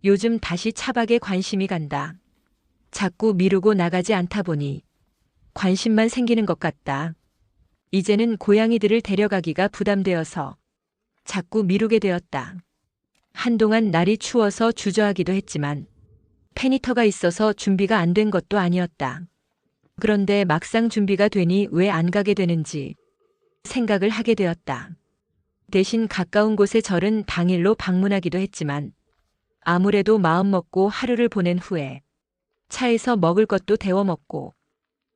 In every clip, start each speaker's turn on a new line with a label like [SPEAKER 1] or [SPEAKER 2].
[SPEAKER 1] 요즘 다시 차박에 관심이 간다. 자꾸 미루고 나가지 않다 보니 관심만 생기는 것 같다. 이제는 고양이들을 데려가기가 부담되어서 자꾸 미루게 되었다. 한동안 날이 추워서 주저하기도 했지만 페니터가 있어서 준비가 안 된 것도 아니었다. 그런데 막상 준비가 되니 왜 안 가게 되는지 생각을 하게 되었다. 대신 가까운 곳의 절은 당일로 방문하기도 했지만 아무래도 마음먹고 하루를 보낸 후에 차에서 먹을 것도 데워 먹고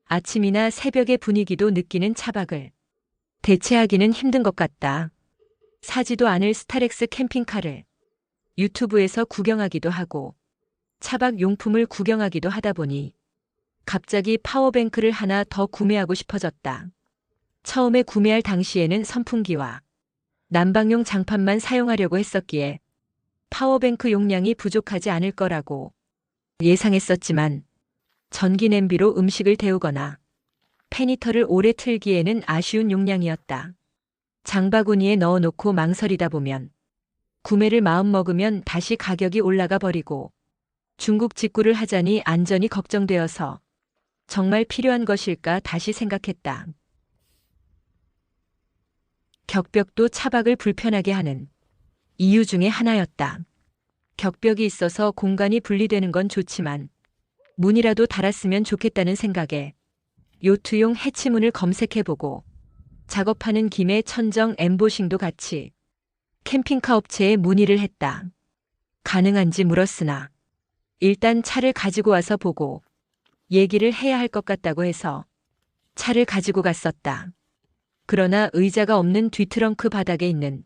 [SPEAKER 1] 아침이나 새벽의 분위기도 느끼는 차박을 대체하기는 힘든 것 같다. 사지도 않을 스타렉스 캠핑카를 유튜브에서 구경하기도 하고 차박 용품을 구경하기도 하다 보니 갑자기 파워뱅크를 하나 더 구매하고 싶어졌다. 처음에 구매할 당시에는 선풍기와 난방용 장판만 사용하려고 했었기에 파워뱅크 용량이 부족하지 않을 거라고 예상했었지만 전기 냄비로 음식을 데우거나 페니터를 오래 틀기에는 아쉬운 용량이었다. 장바구니에 넣어놓고 망설이다 보면 구매를 마음먹으면 다시 가격이 올라가 버리고 중국 직구를 하자니 안전이 걱정되어서 정말 필요한 것일까 다시 생각했다. 격벽도 차박을 불편하게 하는 이유 중에 하나였다. 격벽이 있어서 공간이 분리되는 건 좋지만 문이라도 달았으면 좋겠다는 생각에 요트용 해치문을 검색해보고 작업하는 김에 천정 엠보싱도 같이 캠핑카 업체에 문의를 했다. 가능한지 물었으나 일단 차를 가지고 와서 보고 얘기를 해야 할 것 같다고 해서 차를 가지고 갔었다. 그러나 의자가 없는 뒤트렁크 바닥에 있는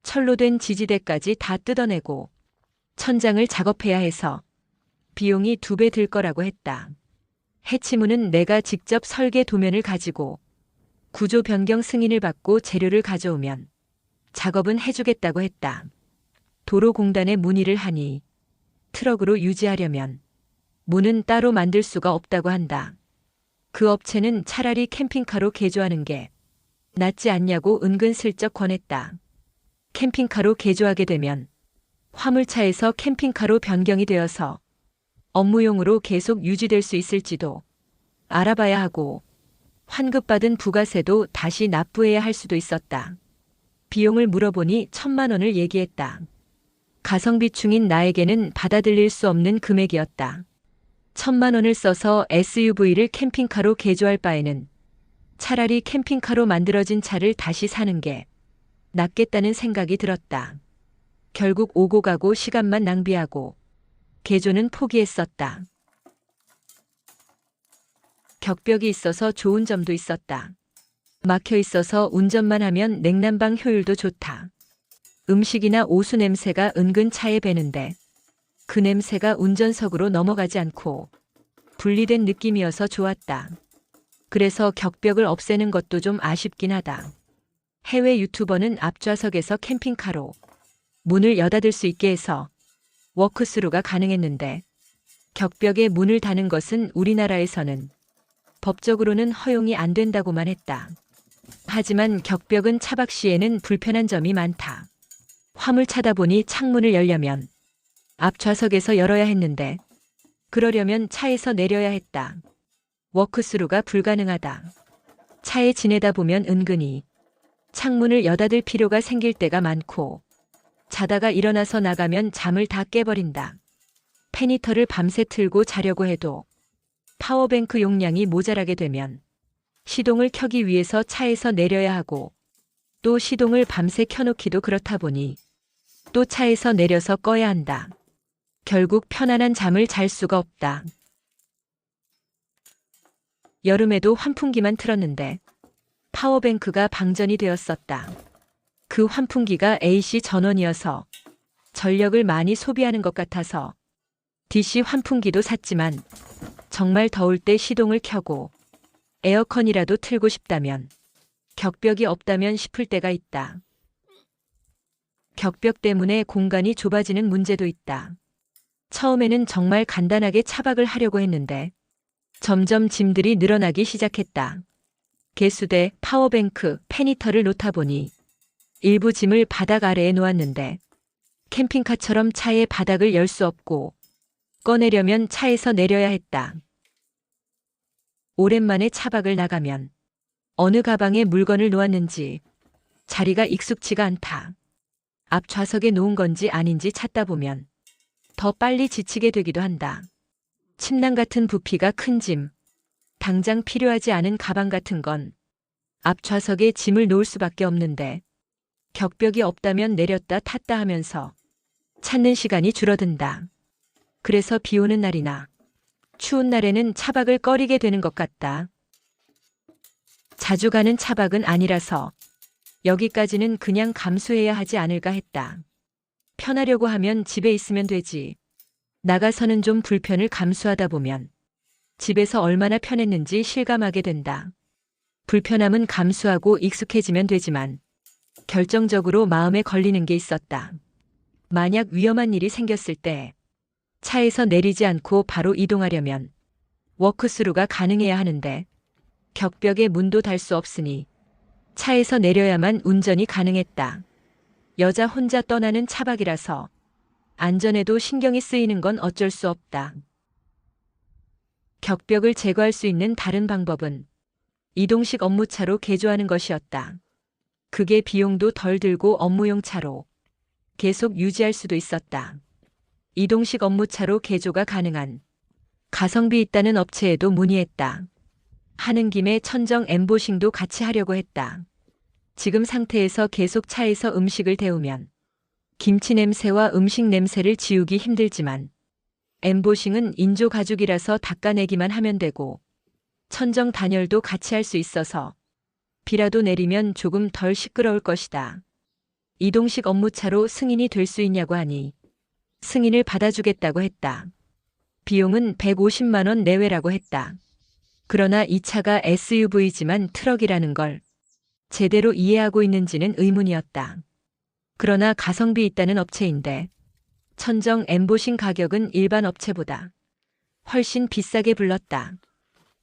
[SPEAKER 1] 철로 된 지지대까지 다 뜯어내고 천장을 작업해야 해서 비용이 2배 들 거라고 했다. 해치문은 내가 직접 설계 도면을 가지고 구조 변경 승인을 받고 재료를 가져오면 작업은 해주겠다고 했다. 도로공단에 문의를 하니 트럭으로 유지하려면 문은 따로 만들 수가 없다고 한다. 그 업체는 차라리 캠핑카로 개조하는 게 낫지 않냐고 은근슬쩍 권했다. 캠핑카로 개조하게 되면 화물차에서 캠핑카로 변경이 되어서 업무용으로 계속 유지될 수 있을지도 알아봐야 하고 환급받은 부가세도 다시 납부해야 할 수도 있었다. 비용을 물어보니 1,000만 원을 얘기했다. 가성비충인 나에게는 받아들일 수 없는 금액이었다. 1,000만 원을 써서 SUV를 캠핑카로 개조할 바에는 차라리 캠핑카로 만들어진 차를 다시 사는 게 낫겠다는 생각이 들었다. 결국 오고 가고 시간만 낭비하고 개조는 포기했었다. 격벽이 있어서 좋은 점도 있었다. 막혀 있어서 운전만 하면 냉난방 효율도 좋다. 음식이나 오수 냄새가 은근 차에 배는데 그 냄새가 운전석으로 넘어가지 않고 분리된 느낌이어서 좋았다. 그래서 격벽을 없애는 것도 좀 아쉽긴 하다. 해외 유튜버는 앞좌석에서 캠핑카로 문을 여닫을 수 있게 해서 워크스루가 가능했는데 격벽에 문을 다는 것은 우리나라에서는 법적으로는 허용이 안 된다고만 했다. 하지만 격벽은 차박 시에는 불편한 점이 많다. 화물차다 보니 창문을 열려면 앞좌석에서 열어야 했는데 그러려면 차에서 내려야 했다. 워크스루가 불가능하다. 차에 지내다 보면 은근히 창문을 여닫을 필요가 생길 때가 많고 자다가 일어나서 나가면 잠을 다 깨버린다. 페니터를 밤새 틀고 자려고 해도 파워뱅크 용량이 모자라게 되면 시동을 켜기 위해서 차에서 내려야 하고 또 시동을 밤새 켜놓기도 그렇다 보니 또 차에서 내려서 꺼야 한다. 결국 편안한 잠을 잘 수가 없다. 여름에도 환풍기만 틀었는데 파워뱅크가 방전이 되었었다. 그 환풍기가 AC 전원이어서 전력을 많이 소비하는 것 같아서 DC 환풍기도 샀지만 정말 더울 때 시동을 켜고 에어컨이라도 틀고 싶다면 격벽이 없다면 싶을 때가 있다. 격벽 때문에 공간이 좁아지는 문제도 있다. 처음에는 정말 간단하게 차박을 하려고 했는데 점점 짐들이 늘어나기 시작했다. 개수대, 파워뱅크, 페니터를 놓다 보니 일부 짐을 바닥 아래에 놓았는데 캠핑카처럼 차의 바닥을 열 수 없고 꺼내려면 차에서 내려야 했다. 오랜만에 차박을 나가면 어느 가방에 물건을 놓았는지 자리가 익숙지가 않다. 앞 좌석에 놓은 건지 아닌지 찾다 보면 더 빨리 지치게 되기도 한다. 침낭 같은 부피가 큰 짐, 당장 필요하지 않은 가방 같은 건 앞 좌석에 짐을 놓을 수밖에 없는데 격벽이 없다면 내렸다 탔다 하면서 찾는 시간이 줄어든다. 그래서 비 오는 날이나 추운 날에는 차박을 꺼리게 되는 것 같다. 자주 가는 차박은 아니라서 여기까지는 그냥 감수해야 하지 않을까 했다. 편하려고 하면 집에 있으면 되지. 나가서는 좀 불편을 감수하다 보면 집에서 얼마나 편했는지 실감하게 된다. 불편함은 감수하고 익숙해지면 되지만 결정적으로 마음에 걸리는 게 있었다. 만약 위험한 일이 생겼을 때 차에서 내리지 않고 바로 이동하려면 워크스루가 가능해야 하는데 격벽에 문도 달 수 없으니 차에서 내려야만 운전이 가능했다. 여자 혼자 떠나는 차박이라서 안전에도 신경이 쓰이는 건 어쩔 수 없다. 격벽을 제거할 수 있는 다른 방법은 이동식 업무차로 개조하는 것이었다. 그게 비용도 덜 들고 업무용 차로 계속 유지할 수도 있었다. 이동식 업무차로 개조가 가능한 가성비 있다는 업체에도 문의했다. 하는 김에 천정 엠보싱도 같이 하려고 했다. 지금 상태에서 계속 차에서 음식을 데우면 김치 냄새와 음식 냄새를 지우기 힘들지만 엠보싱은 인조 가죽이라서 닦아내기만 하면 되고 천정 단열도 같이 할 수 있어서 비라도 내리면 조금 덜 시끄러울 것이다. 이동식 업무차로 승인이 될 수 있냐고 하니 승인을 받아주겠다고 했다. 비용은 150만 원 내외라고 했다. 그러나 이 차가 SUV지만 트럭이라는 걸 제대로 이해하고 있는지는 의문이었다. 그러나 가성비 있다는 업체인데 천정 엠보싱 가격은 일반 업체보다 훨씬 비싸게 불렀다.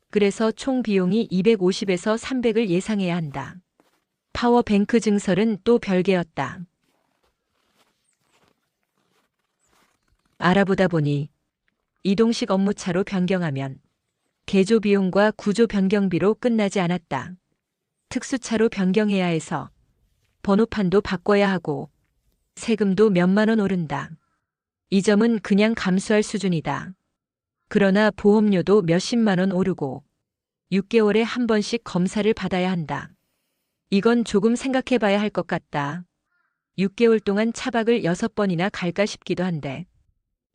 [SPEAKER 1] 그래서 총 비용이 250에서 300을 예상해야 한다. 파워뱅크 증설은 또 별개였다. 알아보다 보니 이동식 업무차로 변경하면 개조 비용과 구조 변경비로 끝나지 않았다. 특수차로 변경해야 해서 번호판도 바꿔야 하고 세금도 몇만 원 오른다. 이 점은 그냥 감수할 수준이다. 그러나 보험료도 몇십만 원 오르고 6개월에 한 번씩 검사를 받아야 한다. 이건 조금 생각해 봐야 할 것 같다. 6개월 동안 차박을 6번이나 갈까 싶기도 한데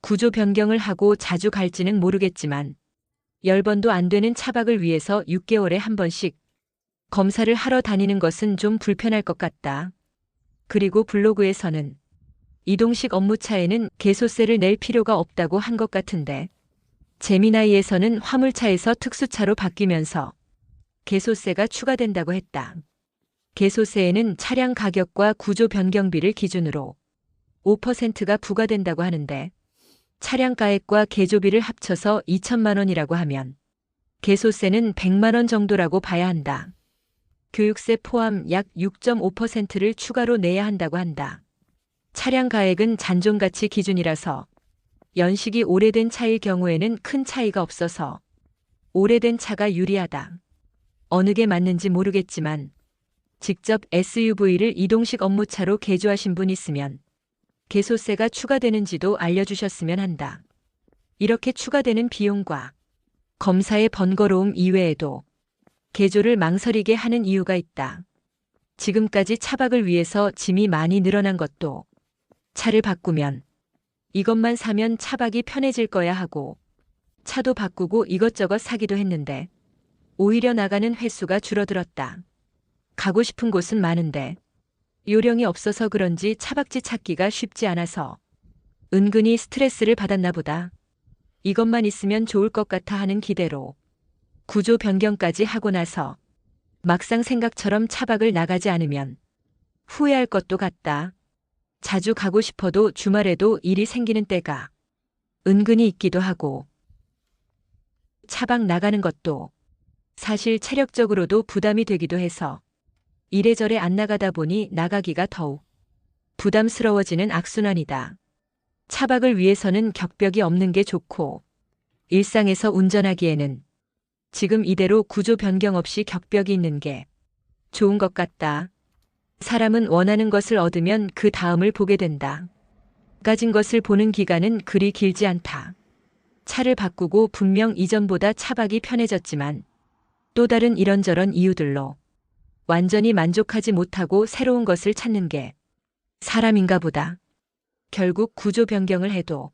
[SPEAKER 1] 구조 변경을 하고 자주 갈지는 모르겠지만 10번도 안 되는 차박을 위해서 6개월에 한 번씩 검사를 하러 다니는 것은 좀 불편할 것 같다. 그리고 블로그에서는 이동식 업무차에는 개소세를 낼 필요가 없다고 한 것 같은데 제미나이에서는 화물차에서 특수차로 바뀌면서 개소세가 추가된다고 했다. 개소세에는 차량 가격과 구조 변경비를 기준으로 5%가 부과된다고 하는데 차량가액과 개조비를 합쳐서 2천만 원이라고 하면 개소세는 100만 원 정도라고 봐야 한다. 교육세 포함 약 6.5%를 추가로 내야 한다고 한다. 차량 가액은 잔존가치 기준이라서 연식이 오래된 차일 경우에는 큰 차이가 없어서 오래된 차가 유리하다. 어느 게 맞는지 모르겠지만 직접 SUV를 이동식 업무차로 개조하신 분 있으면 개소세가 추가되는지도 알려주셨으면 한다. 이렇게 추가되는 비용과 검사의 번거로움 이외에도 개조를 망설이게 하는 이유가 있다. 지금까지 차박을 위해서 짐이 많이 늘어난 것도 차를 바꾸면 이것만 사면 차박이 편해질 거야 하고 차도 바꾸고 이것저것 사기도 했는데 오히려 나가는 횟수가 줄어들었다. 가고 싶은 곳은 많은데 요령이 없어서 그런지 차박지 찾기가 쉽지 않아서 은근히 스트레스를 받았나 보다. 이것만 있으면 좋을 것 같아 하는 기대로 구조 변경까지 하고 나서 막상 생각처럼 차박을 나가지 않으면 후회할 것도 같다. 자주 가고 싶어도 주말에도 일이 생기는 때가 은근히 있기도 하고 차박 나가는 것도 사실 체력적으로도 부담이 되기도 해서 이래저래 안 나가다 보니 나가기가 더욱 부담스러워지는 악순환이다. 차박을 위해서는 격벽이 없는 게 좋고, 일상에서 운전하기에는 지금 이대로 구조 변경 없이 격벽이 있는 게 좋은 것 같다. 사람은 원하는 것을 얻으면 그 다음을 보게 된다. 가진 것을 보는 기간은 그리 길지 않다. 차를 바꾸고 분명 이전보다 차박이 편해졌지만 또 다른 이런저런 이유들로 완전히 만족하지 못하고 새로운 것을 찾는 게 사람인가 보다. 결국 구조 변경을 해도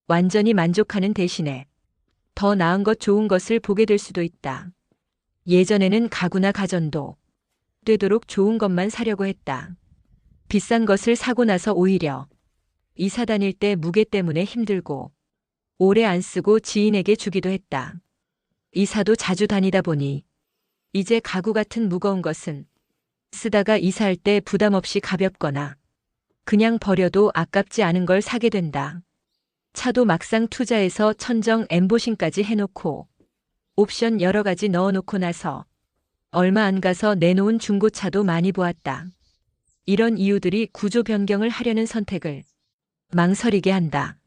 [SPEAKER 1] 완전히 만족하는 대신에 더 나은 것 좋은 것을 보게 될 수도 있다. 예전에는 가구나 가전도 되도록 좋은 것만 사려고 했다. 비싼 것을 사고 나서 오히려 이사 다닐 때 무게 때문에 힘들고 오래 안 쓰고 지인에게 주기도 했다. 이사도 자주 다니다 보니 이제 가구 같은 무거운 것은 쓰다가 이사할 때 부담 없이 가볍거나 그냥 버려도 아깝지 않은 걸 사게 된다. 차도 막상 투자해서 천정 엠보싱까지 해놓고 옵션 여러 가지 넣어놓고 나서 얼마 안 가서 내놓은 중고차도 많이 보았다. 이런 이유들이 구조 변경을 하려는 선택을 망설이게 한다.